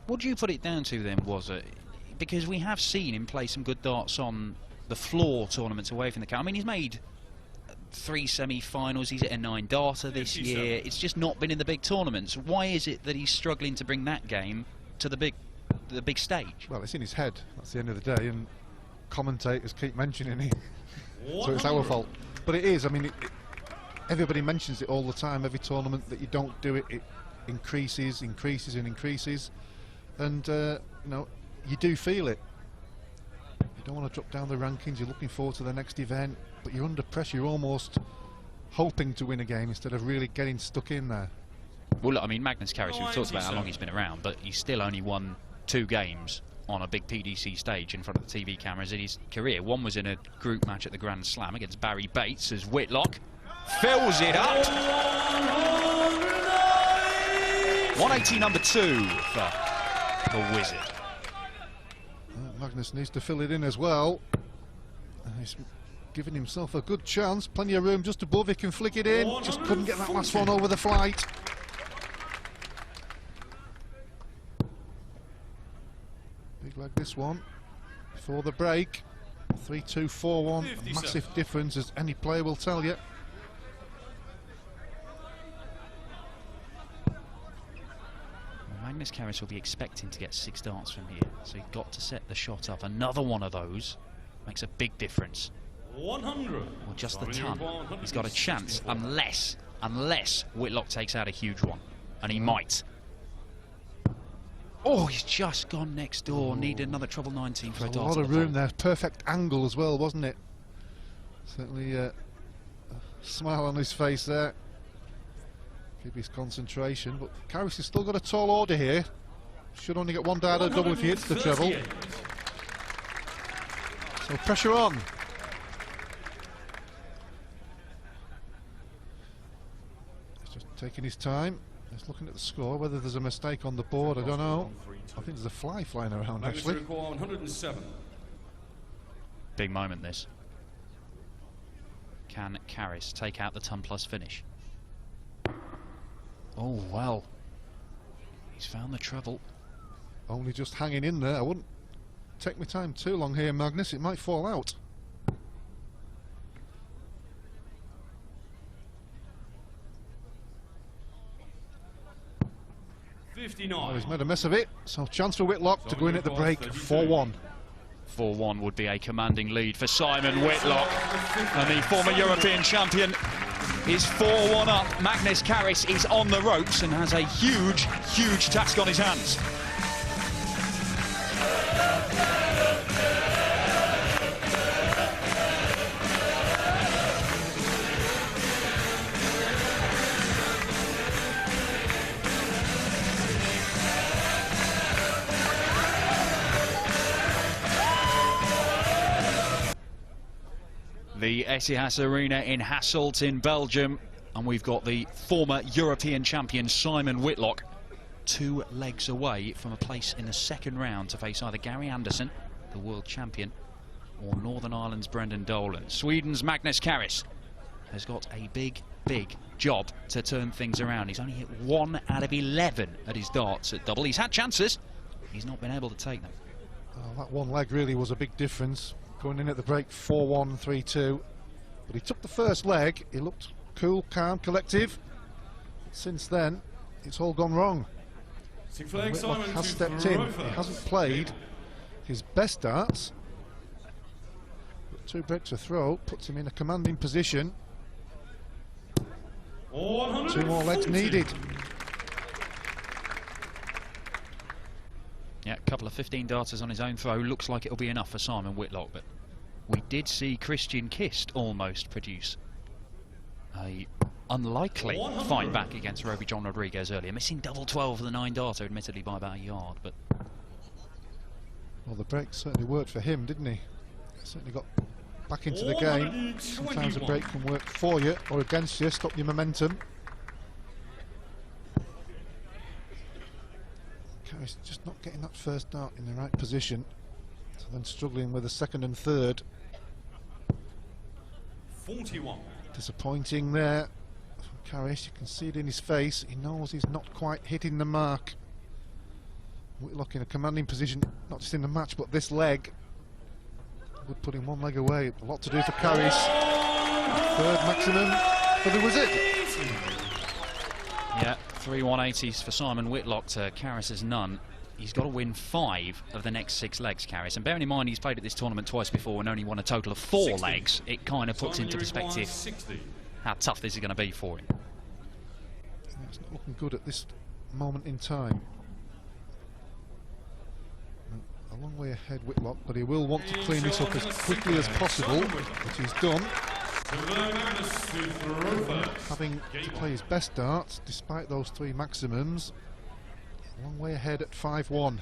What do you put it down to then, was it? Because we have seen him play some good darts on the floor tournaments away from the camp. I mean, he's made 3 semi-finals, he's at a 9-darter this year. It's just not been in the big tournaments. Why is it that he's struggling to bring that game to the big stage? Well, it's in his head, that's the end of the day, and commentators keep mentioning it. So it's our fault. But it is, I mean, everybody mentions it all the time. Every tournament that you don't do it, it increases and increases. And, you know, you do feel it. You don't want to drop down the rankings, you're looking forward to the next event, but you're under pressure, you're almost hoping to win a game instead of really getting stuck in there. Well, look, I mean, Magnus Caris, we've talked about how long he's been around, but he's still only won 2 games on a big PDC stage in front of the TV cameras in his career. One was in a group match at the Grand Slam against Barry Bates as Whitlock fills it up. 180 number 2 for the Wizard. Magnus needs to fill it in as well. He's giving himself a good chance, plenty of room just above, he can flick it in, just couldn't get that last one over the flight. Big leg this one, before the break, 3-2, 4-1, a massive difference as any player will tell you. Magnus Caris will be expecting to get 6 darts from here, so he's got to set the shot up. Another one of those makes a big difference. 100. Or just the ton. He's got a chance, unless Whitlock takes out a huge one, and he might. Oh, he's just gone next door. Need another treble 19 for a dart. A lot of room there, perfect angle as well, wasn't it? Certainly a smile on his face there. Keep his concentration, but Caris has still got a tall order here. Should only get 1 dart or double if he hits the treble. So pressure on. He's just taking his time. He's looking at the score, whether there's a mistake on the board, I don't know. I think there's a fly flying around actually. 107. Big moment this. Can Caris take out the ton plus finish? Oh, well, he's found the treble. Only just hanging in there. I wouldn't take my time too long here, Magnus. It might fall out. 59. Oh, he's made a mess of it. So chance for Whitlock to go in at the break. 4-1. 4-1 would be a commanding lead for Simon Whitlock. And the former European champion is 4-1 up. Magnus Caris is on the ropes and has a huge task on his hands. The Etihad Arena in Hasselt in Belgium, and we've got the former European champion Simon Whitlock 2 legs away from a place in the second round to face either Gary Anderson, the world champion, or Northern Ireland's Brendan Dolan. Sweden's Magnus Caris has got a big job to turn things around. He's only hit 1 out of 11 at his darts at double. He's had chances, he's not been able to take them. Oh, that 1 leg really was a big difference. Going in at the break 4-1, 3-2. But he took the first leg, he looked cool, calm, collective. Since then, it's all gone wrong. Whitlock has stepped in, he hasn't played his best darts. But 2 breaks a throw, puts him in a commanding position. 2 more legs needed. Yeah, a couple of 15 darters on his own throw. Looks like it'll be enough for Simon Whitlock, but we did see Christian Kist almost produce a unlikely fight back against Roby John Rodriguez earlier, missing double 12 for the 9-darter, admittedly by about a yard, but... Well, the break certainly worked for him, didn't he? Certainly got back into the game. Sometimes a break can work for you or against you, stop your momentum. Caris just not getting that first dart in the right position, so then struggling with the second and third. 41. Disappointing there for Caris. You can see it in his face. He knows he's not quite hitting the mark. Whitlock in a commanding position, not just in the match, but this leg would put him one leg away. A lot to do for Caris. Third maximum for the Wizard. Yeah, 3 180s for Simon Whitlock to Caris's none. He's got to win 5 of the next 6 legs, Caris. And bearing in mind he's played at this tournament twice before and only won a total of 4 60. legs, it kind of puts into perspective 60. how tough this is going to be for him. It's not looking good at this moment in time. A long way ahead, Whitlock, but he will want to clean this up as quickly as possible, which he's done. Having to play his best darts, despite those 3 maximums. A long way ahead at 5-1.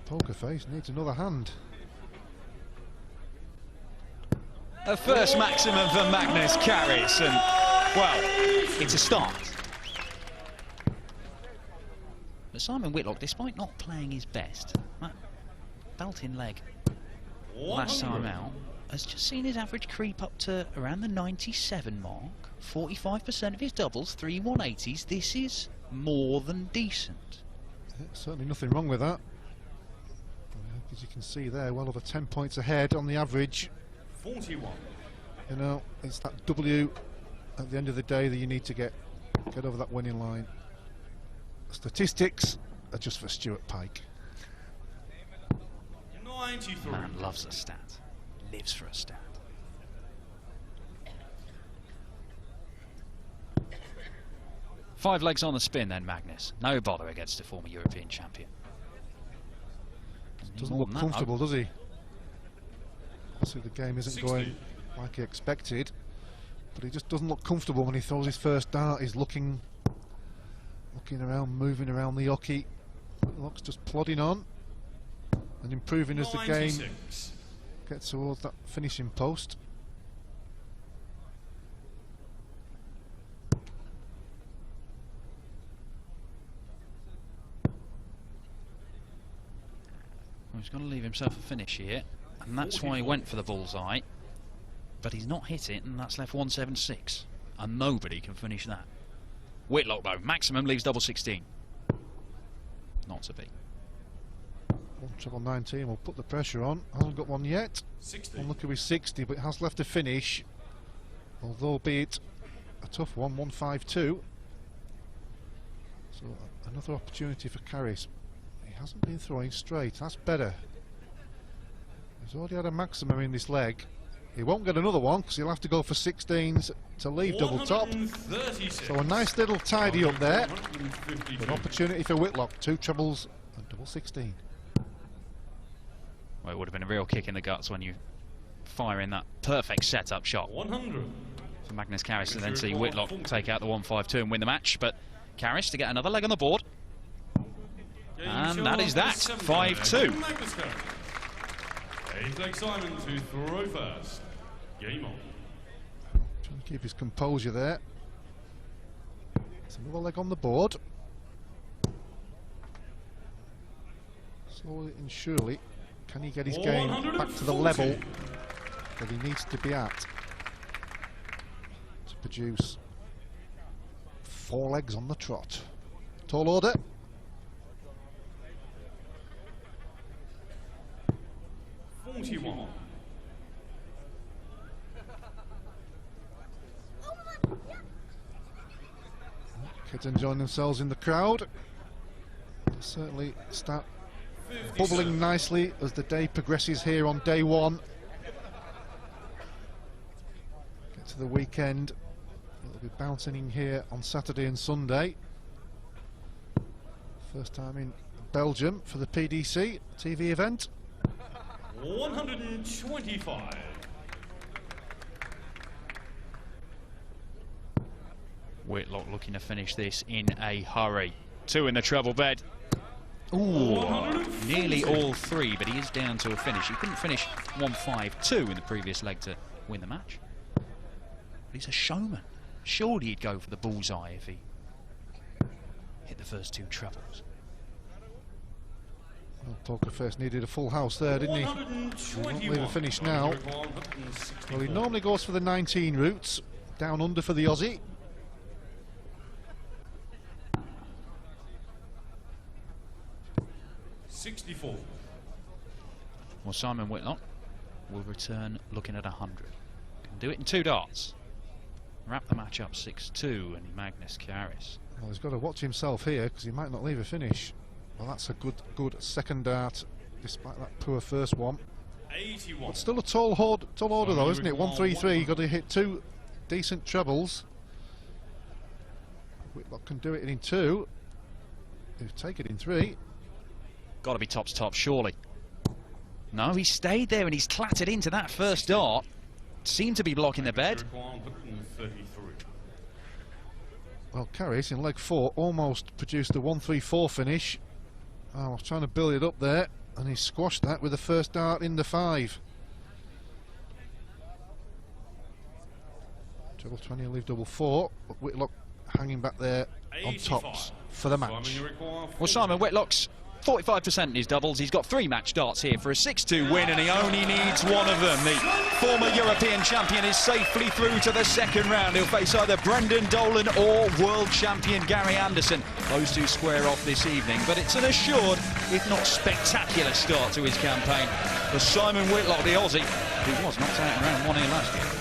Poker face needs another hand. A first maximum for Magnus Caris, and, well, it's a start. But Simon Whitlock, despite not playing his best, that belting leg last time out, has just seen his average creep up to around the 97 mark. 45% of his doubles, 3 180s. This is more than decent. Yeah, certainly nothing wrong with that. As you can see there, well over 10 points ahead on the average. 41. You know, it's that W at the end of the day that you need to get over that winning line. Statistics are just for Stuart Pike. 93. Man loves a stat, lives for a stat. Five legs on the spin then, Magnus. No bother against a former European champion. Doesn't look comfortable, does he? Obviously the game isn't 60. going like he expected, but he just doesn't look comfortable when he throws his first dart. He's looking around, moving around the hockey. Looks just plodding on and improving as the game gets towards that finishing post. Well, he's got to leave himself a finish here, and that's why he went for the bullseye. But he's not hit it, and that's left 176, and nobody can finish that. Whitlock though, maximum leaves double 16. Not to be. One treble 19 will put the pressure on. Hasn't got one yet. 60. One look at his 60, but has left a finish. Although be it a tough one, 152. So another opportunity for Caris. He hasn't been throwing straight. That's better. He's already had a maximum in this leg. He won't get another one because he'll have to go for 16s to leave double top. So a nice little tidy up there. An opportunity for Whitlock. 2 trebles and double 16. Well, it would have been a real kick in the guts when you fire in that perfect setup shot 100. for Magnus Caris, and then see Whitlock take out the 152 and win the match. But Caris to get another leg on the board. And that is that, 5-2. 8 leg Simon to throw first. Game on. Trying to keep his composure there. It's another leg on the board. Slowly and surely, can he get his game back to the level that he needs to be at to produce 4 legs on the trot? Tall order. Kids enjoying themselves in the crowd. They'll certainly start bubbling nicely as the day progresses here on day 1. Get to the weekend. It'll be bouncing in here on Saturday and Sunday. First time in Belgium for the PDC TV event. 125. Whitlock looking to finish this in a hurry. 2 in the treble bed. Ooh, nearly all 3, but he is down to a finish. He couldn't finish 152 in the previous leg to win the match. But he's a showman. Surely he'd go for the bullseye if he hit the first 2 trebles. Well, Poker Face needed a full house there, didn't he? He won't leave a finish now. Well, he normally goes for the 19 routes. Down under for the Aussie. 64. Well, Simon Whitlock will return looking at 100. Can do it in 2 darts. Wrap the match up 6-2, and Magnus Caris. Well, he's got to watch himself here because he might not leave a finish. Well, that's a good second dart, despite that poor first one. 81. But still a tall order though, isn't it? 1-3-3. Got to hit 2 decent trebles. Whitlock can do it in 2. He'll take it in 3. Got to be tops top, surely. No, he stayed there and he's clattered into that first dart. Seemed to be blocking the bed. 33. Well, Caris in leg 4 almost produced a 1-3-4 finish. Oh, I was trying to build it up there, and he squashed that with the first dart in the 5. Double 20, leave double 4. But Whitlock hanging back there on 85. tops for the match. Well, Simon Whitlock's 45% in his doubles. He's got 3 match darts here for a 6-2 win, and he only needs 1 of them. The former European champion is safely through to the second round. He'll face either Brendan Dolan or world champion Gary Anderson. Those 2 square off this evening, but it's an assured, if not spectacular, start to his campaign for Simon Whitlock, the Aussie, who was knocked out in round 1 here last year.